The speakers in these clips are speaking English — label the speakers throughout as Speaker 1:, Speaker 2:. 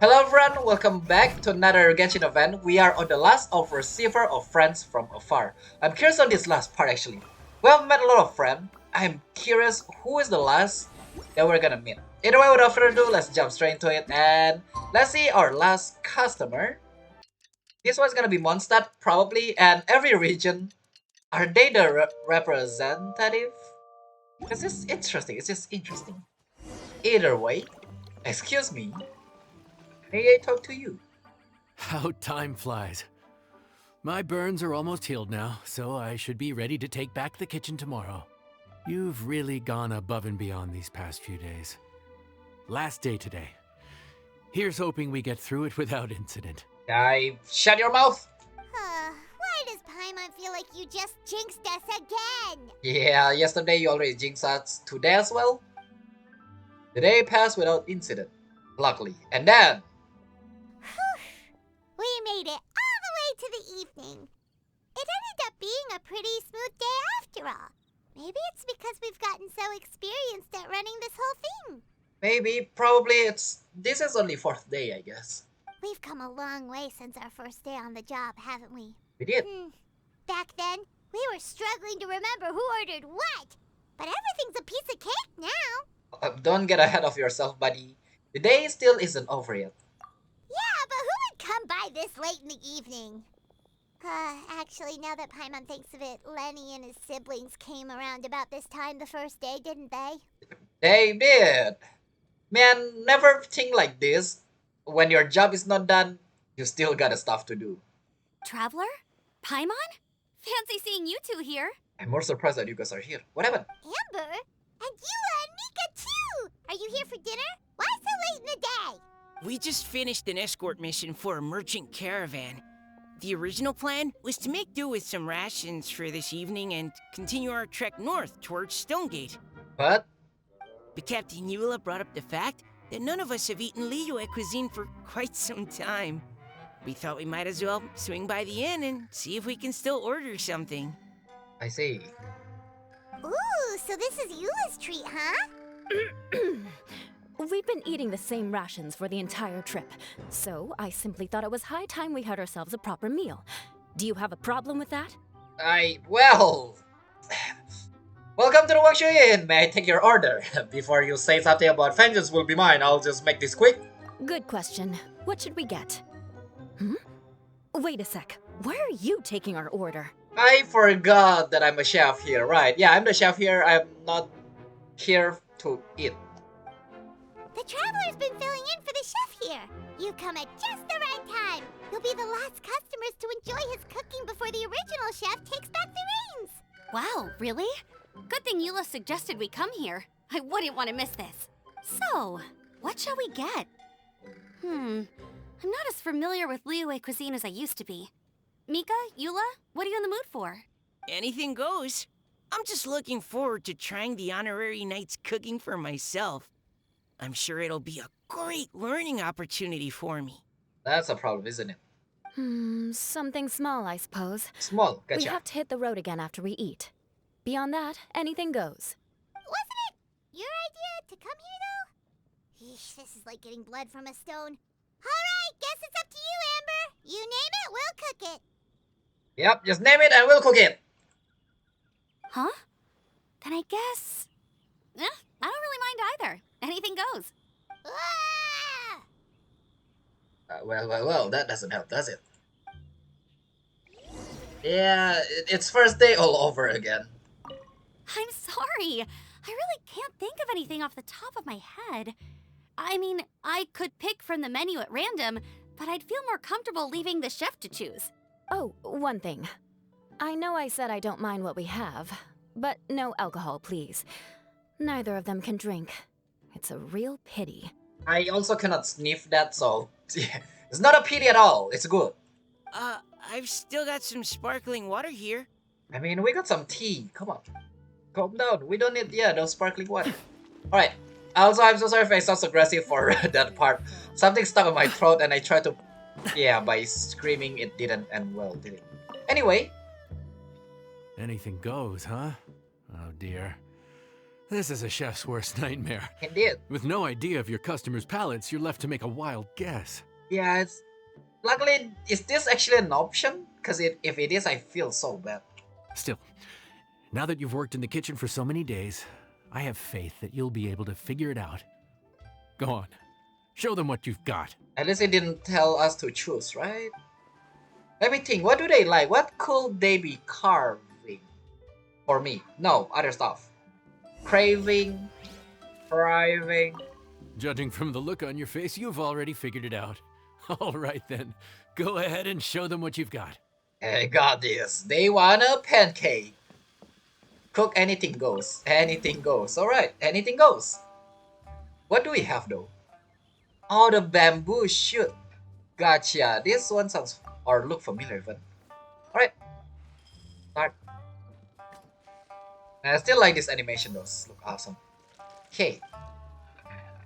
Speaker 1: Hello everyone, welcome back to another Genshin event. We are on the last of receiver of friends from Afar. I'm curious on this last part actually. We have met a lot of friends. I'm curious who is the last that we're gonna meet. Either way, without further ado, let's jump straight into it and let's see our last customer. This one's gonna be Mondstadt probably, and every region. Are they the representative? Because it's interesting, it's just interesting. Either way, excuse me, may I talk to you?
Speaker 2: How time flies. My burns are almost healed now, so I should be ready to take back the kitchen tomorrow. You've really gone above and beyond these past few days. Last day today. Here's hoping we get through it without incident.
Speaker 1: Shut your mouth!
Speaker 3: Why does Paimon feel like you just jinxed us again?
Speaker 1: Yeah, yesterday you already jinxed us. Today as well? The day passed without incident. Luckily. And then...
Speaker 3: We made it all the way to the evening. It ended up being a pretty smooth day after all. Maybe it's because we've gotten so experienced at running this whole thing.
Speaker 1: Maybe, probably this is only 4th day, I guess.
Speaker 3: We've come a long way since our first day on the job, haven't we?
Speaker 1: We did.
Speaker 3: Back then, we were struggling to remember who ordered what. But everything's a piece of cake now.
Speaker 1: Don't get ahead of yourself, buddy. The day still isn't over yet.
Speaker 3: Yeah, but who would come by this late in the evening? Actually, now that Paimon thinks of it, Lenny and his siblings came around about this time the first day, didn't they?
Speaker 1: They did. Man, never think like this. When your job is not done, you still got stuff to do.
Speaker 4: Traveler? Paimon? Fancy seeing you two here.
Speaker 1: I'm more surprised that you guys are here. What happened?
Speaker 3: Amber? And Eula and Mika too! Are you here for dinner? Why so late in the day?
Speaker 5: We just finished an escort mission for a merchant caravan. The original plan was to make do with some rations for this evening and continue our trek north towards Stonegate.
Speaker 1: But
Speaker 5: But Captain Eula brought up the fact that none of us have eaten Liyue cuisine for quite some time. We thought we might as well swing by the inn and see if we can still order something.
Speaker 1: I see.
Speaker 3: Ooh, so this is Eula's treat, huh?
Speaker 4: We've been eating the same rations for the entire trip, so I simply thought it was high time we had ourselves a proper meal. Do you have a problem with that?
Speaker 1: Well... Welcome to the Wangshu Inn. May I take your order? Before you say something about vengeance will be mine, I'll just make this quick.
Speaker 4: Good question. What should we get? Wait a sec. Why are you taking our order?
Speaker 1: I forgot that I'm a chef here, right? Yeah, I'm the chef here. I'm not here to eat.
Speaker 3: The Traveler's been filling in for the chef here. You come at just the right time. You'll be the last customers to enjoy his cooking before the original chef takes back the reins.
Speaker 4: Wow, really? Good thing Eula suggested we come here. I wouldn't want to miss this. So, what shall we get? I'm not as familiar with Liyue cuisine as I used to be. Mika, Eula, what are you in the mood for?
Speaker 5: Anything goes. I'm just looking forward to trying the honorary knight's cooking for myself. I'm sure it'll be a great learning opportunity for me.
Speaker 1: That's a problem, isn't it?
Speaker 4: Something small, I suppose.
Speaker 1: Small,
Speaker 4: We
Speaker 1: gotcha.
Speaker 4: have to hit the road again after we eat. Beyond that, anything goes.
Speaker 3: Wasn't it your idea to come here, though? Eesh, this is like getting blood from a stone. All right, guess it's up to you, Amber. You name it, we'll cook it.
Speaker 1: Yep, just name it and we'll cook it.
Speaker 4: Huh? Then I guess... I don't really mind either. Anything goes.
Speaker 3: Ah!
Speaker 1: Well, that doesn't help, does it? Yeah, it's first day all over again.
Speaker 4: I'm sorry. I really can't think of anything off the top of my head. I mean, I could pick from the menu at random, but I'd feel more comfortable leaving the chef to choose. Oh, one thing. I know I said I don't mind what we have, but no alcohol, please. Neither of them can drink. It's a real pity.
Speaker 1: I also cannot sniff that, so it's not a pity at all. It's good.
Speaker 5: I've still got some sparkling water here.
Speaker 1: I mean, we got some tea. Come on. Calm down. We don't need, those sparkling water. Alright. Also, I'm so sorry if I sound aggressive for that part. Something stuck in my throat and I tried to... Yeah, by screaming it didn't end well, did it? Anyway.
Speaker 2: Anything goes, huh? Oh dear. This is a chef's worst nightmare.
Speaker 1: Indeed.
Speaker 2: With no idea of your customers' palates, you're left to make a wild guess.
Speaker 1: Yeah, it's luckily, is this actually an option? Because if it is, I feel so bad.
Speaker 2: Still, now that you've worked in the kitchen for so many days, I have faith that you'll be able to figure it out. Go on, show them what you've got.
Speaker 1: At least it didn't tell us to choose, right? Let me think, what do they like? What could they be carving? For me, no, other stuff. Craving, thriving.
Speaker 2: Judging from the look on your face, you've already figured it out. All right then, go ahead and show them what you've got.
Speaker 1: I got this. They want a pancake. Cook anything goes. Anything goes. Alright, anything goes. What do we have though? Oh, the bamboo shoot. Gotcha. This one sounds or look familiar even. Alright. Start. I still like this animation though. Look awesome. Okay.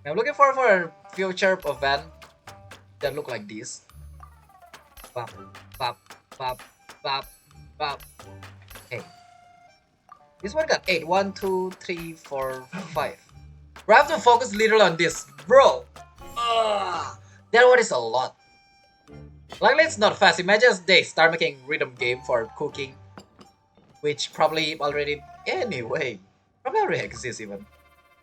Speaker 1: I'm looking forward for a future event that look like this. Bop, bop, bop, bop, bop. Okay. This one got 8. 1, 2, 3, 4, 5. We have to focus literally on this, bro. That one is a lot. Luckily it's not fast. Imagine they start making rhythm game for cooking, which probably already anyway probably already exists even.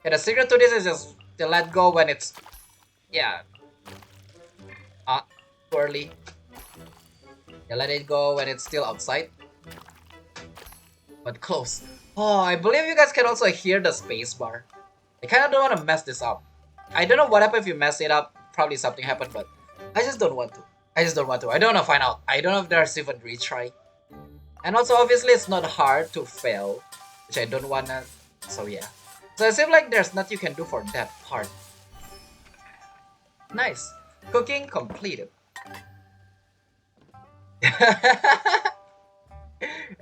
Speaker 1: And the secret to this is just to let go when it's too early. You let it go when it's still outside, but close. Oh, I believe you guys can also hear the space bar. I kind of don't want to mess this up. I don't know what happens if you mess it up. Probably something happened, but I just don't want to. I don't want to find out. I don't know if there's even retry. And also, obviously, it's not hard to fail, which I don't wanna. So yeah. So it seems like there's nothing you can do for that part. Nice. Cooking completed.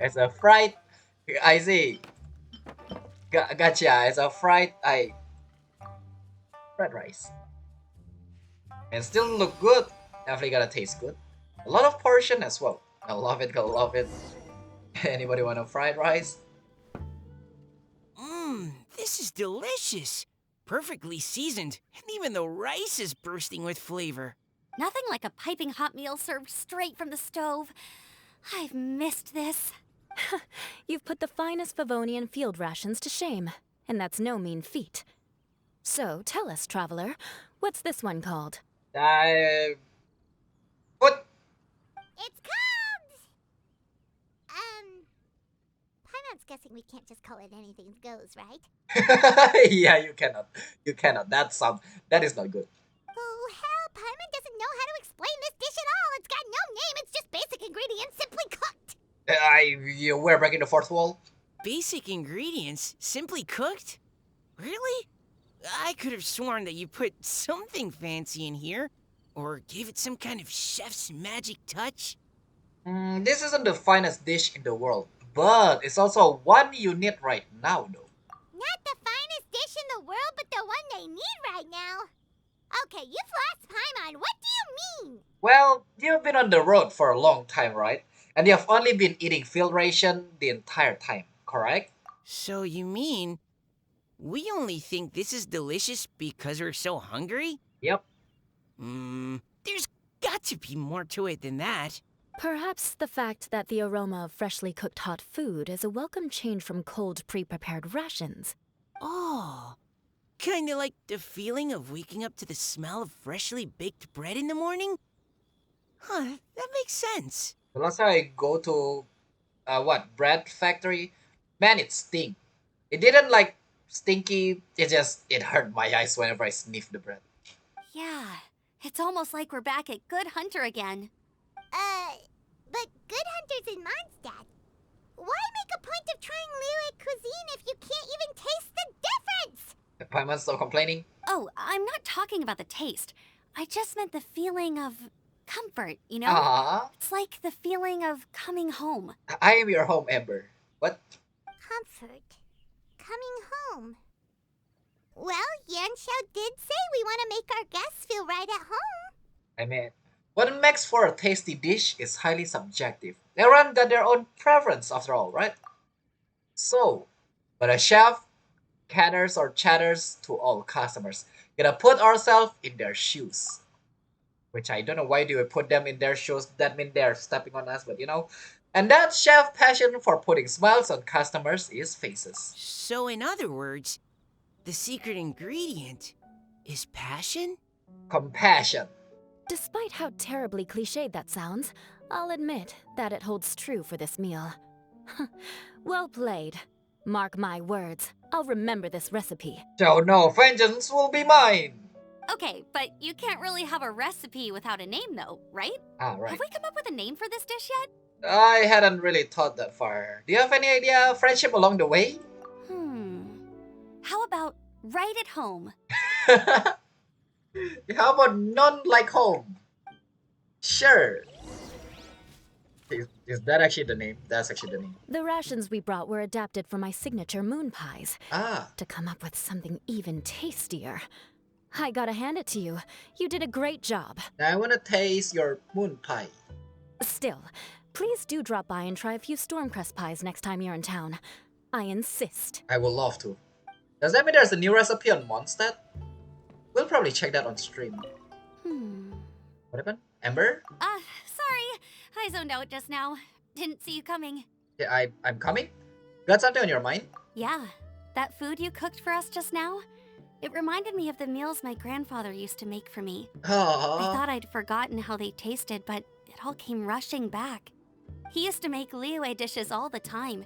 Speaker 1: It's a fried. I see. Gotcha. It's a fried rice. And still look good. Definitely gotta taste good. A lot of portion as well. I love it. I love it. Anybody want a fried rice?
Speaker 5: This is delicious. Perfectly seasoned, and even the rice is bursting with flavor.
Speaker 4: Nothing like a piping hot meal served straight from the stove. I've missed this.
Speaker 6: You've put the finest Favonian field rations to shame, and that's no mean feat. So, tell us, traveler, what's this one called?
Speaker 1: What?
Speaker 3: It's called... Paimon's guessing we can't just call it anything goes, right?
Speaker 1: Yeah, you cannot. You cannot. That is not good.
Speaker 3: Oh, hell, Paimon doesn't know how to explain this dish at all. It's got no name. It's just basic ingredients simply cooked.
Speaker 1: We're breaking the fourth wall.
Speaker 5: Basic ingredients, simply cooked? Really? I could have sworn that you put something fancy in here, or gave it some kind of chef's magic touch.
Speaker 1: This isn't the finest dish in the world, but it's also one you need right now, though.
Speaker 3: Not the finest dish in the world, but the one they need right now. Okay, you've lost Paimon. What do you mean?
Speaker 1: Well, you've been on the road for a long time, right? And you have only been eating field ration the entire time, correct?
Speaker 5: So you mean we only think this is delicious because we're so hungry?
Speaker 1: Yep.
Speaker 5: There's got to be more to it than that.
Speaker 6: Perhaps the fact that the aroma of freshly cooked hot food is a welcome change from cold, pre-prepared rations.
Speaker 5: Oh, kinda like the feeling of waking up to the smell of freshly baked bread in the morning? Huh, that makes sense.
Speaker 1: The last time I go to, bread factory, man, it stink. It didn't like stinky, it hurt my eyes whenever I sniffed the bread.
Speaker 4: Yeah, it's almost like we're back at Good Hunter again.
Speaker 3: But Good Hunter's in Mondstadt. Why make a point of trying Liyue cuisine if you can't even taste the difference?
Speaker 1: Paimon's still complaining?
Speaker 4: Oh, I'm not talking about the taste. I just meant the feeling of comfort, you know?
Speaker 1: Ah,
Speaker 4: It's like the feeling of coming home.
Speaker 1: I am your home, Ember. What?
Speaker 3: Comfort. Coming home. Well, Yanxiao did say we want to make our guests feel right at home.
Speaker 1: I mean, what makes for a tasty dish is highly subjective. Everyone got their own preference after all, right? So, but a chef canners or chatters to all customers. Gonna put ourselves in their shoes. Which I don't know why do we put them in their shoes. That means they're stepping on us, but you know. And that chef passion for putting smiles on customers' faces.
Speaker 5: So, in other words, the secret ingredient is passion?
Speaker 1: Compassion.
Speaker 6: Despite how terribly cliched that sounds, I'll admit that it holds true for this meal. Well played. Mark my words, I'll remember this recipe.
Speaker 1: So no, vengeance will be mine.
Speaker 4: Okay, but you can't really have a recipe without a name, though, right?
Speaker 1: Ah, right.
Speaker 4: Have we come up with a name for this dish yet?
Speaker 1: I hadn't really thought that far. Do you have any idea? Friendship along the way?
Speaker 4: How about right at home?
Speaker 1: How about none like home? Sure. Is that actually the name? That's actually the name.
Speaker 6: The rations we brought were adapted for my signature moon pies.
Speaker 1: Ah.
Speaker 6: To come up with something even tastier. I gotta hand it to you. You did a great job.
Speaker 1: Now I want to taste your moon pie.
Speaker 6: Still, please do drop by and try a few Stormcrest pies next time you're in town. I insist.
Speaker 1: I will love to. Does that mean there's a new recipe on Mondstadt? We'll probably check that on stream. What happened? Ember?
Speaker 4: Sorry. I zoned out just now. Didn't see you coming.
Speaker 1: Yeah, I'm coming? Got something on your mind?
Speaker 4: Yeah, that food you cooked for us just now? It reminded me of the meals my grandfather used to make for me. I
Speaker 1: Aww.
Speaker 4: thought I'd forgotten how they tasted, but it all came rushing back. He used to make Liyue dishes all the time.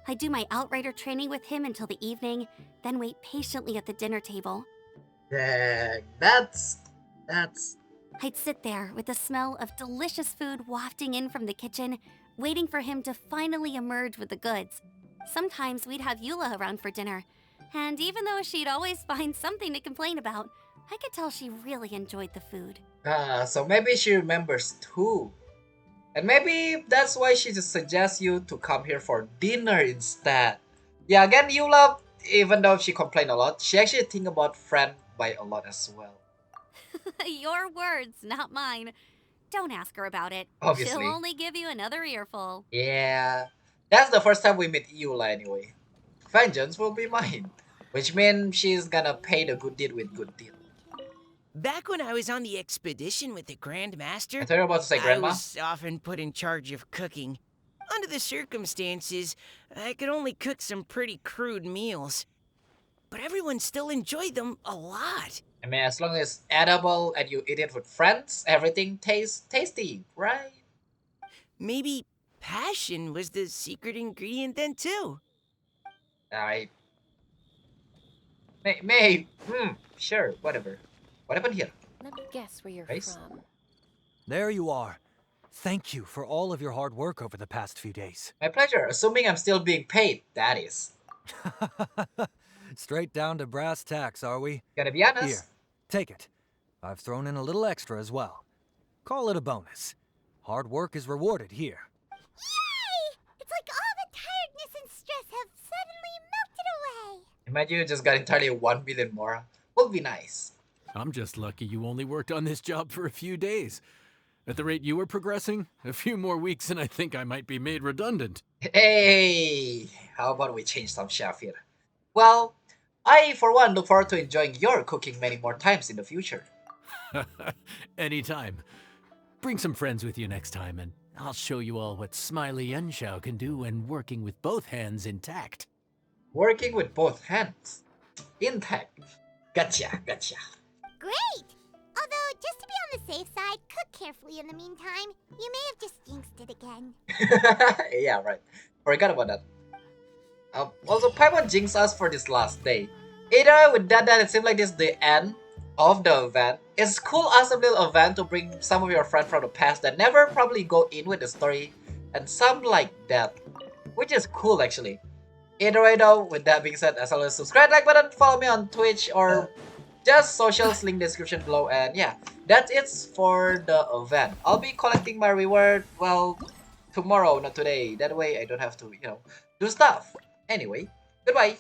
Speaker 4: I'd do my outrider training with him until the evening, then wait patiently at the dinner table.
Speaker 1: Dang, that's...
Speaker 4: I'd sit there with the smell of delicious food wafting in from the kitchen, waiting for him to finally emerge with the goods. Sometimes we'd have Eula around for dinner, and even though she'd always find something to complain about, I could tell she really enjoyed the food.
Speaker 1: So maybe she remembers too. And maybe that's why she just suggests you to come here for dinner instead. Yeah, again, Eula, even though she complained a lot, she actually think about friend by a lot as well.
Speaker 4: Your words, not mine. Don't ask her about it.
Speaker 1: Obviously.
Speaker 4: She'll only give you another earful.
Speaker 1: Yeah, that's the first time we meet Eula anyway. Vengeance will be mine. Which means she's gonna pay the good deed with good deed.
Speaker 5: Back when I was on the expedition with the Grand Master,
Speaker 1: I thought you were about to say
Speaker 5: I
Speaker 1: grandma.
Speaker 5: was often put in charge of cooking. Under the circumstances, I could only cook some pretty crude meals. But everyone still enjoyed them a lot.
Speaker 1: I mean, as long as it's edible and you eat it with friends, everything tastes tasty, right?
Speaker 5: Maybe passion was the secret ingredient then too.
Speaker 1: I... sure, whatever. What happened here?
Speaker 7: Let me guess where you're
Speaker 1: Grace?
Speaker 7: from.
Speaker 8: There you are. Thank you for all of your hard work over the past few days.
Speaker 1: My pleasure, assuming I'm still being paid, that is.
Speaker 8: Straight down to brass tacks, are we?
Speaker 1: Gotta be honest.
Speaker 8: Here, take it. I've thrown in a little extra as well. Call it a bonus. Hard work is rewarded here.
Speaker 3: Yay! It's like all the tiredness and stress have suddenly melted away.
Speaker 1: Imagine you just got entirely 1 million more. Would be nice.
Speaker 2: I'm just lucky you only worked on this job for a few days. At the rate you were progressing, a few more weeks and I think I might be made redundant.
Speaker 1: Hey, how about we change some chef here? Well, I for one look forward to enjoying your cooking many more times in the future.
Speaker 2: Anytime. Bring some friends with you next time and I'll show you all what Smiley Yenshao can do when working with both hands intact.
Speaker 1: Working with both hands. Intact. Gotcha.
Speaker 3: Great! Although, just to be on the safe side, cook carefully in the meantime. You may have just jinxed it again.
Speaker 1: Yeah, right. Forgot about that. Also, Paimon jinxed us for this last day. Either with that it seems like this is the end of the event. It's cool awesome little event to bring some of your friends from the past that never probably go in with the story and some like that. Which is cool actually. Either way though, with that being said, as always, subscribe, like button, follow me on Twitch or just socials, link description below, and yeah, that's it for the event. I'll be collecting my reward, well, tomorrow, not today. That way I don't have to, do stuff. Anyway, goodbye.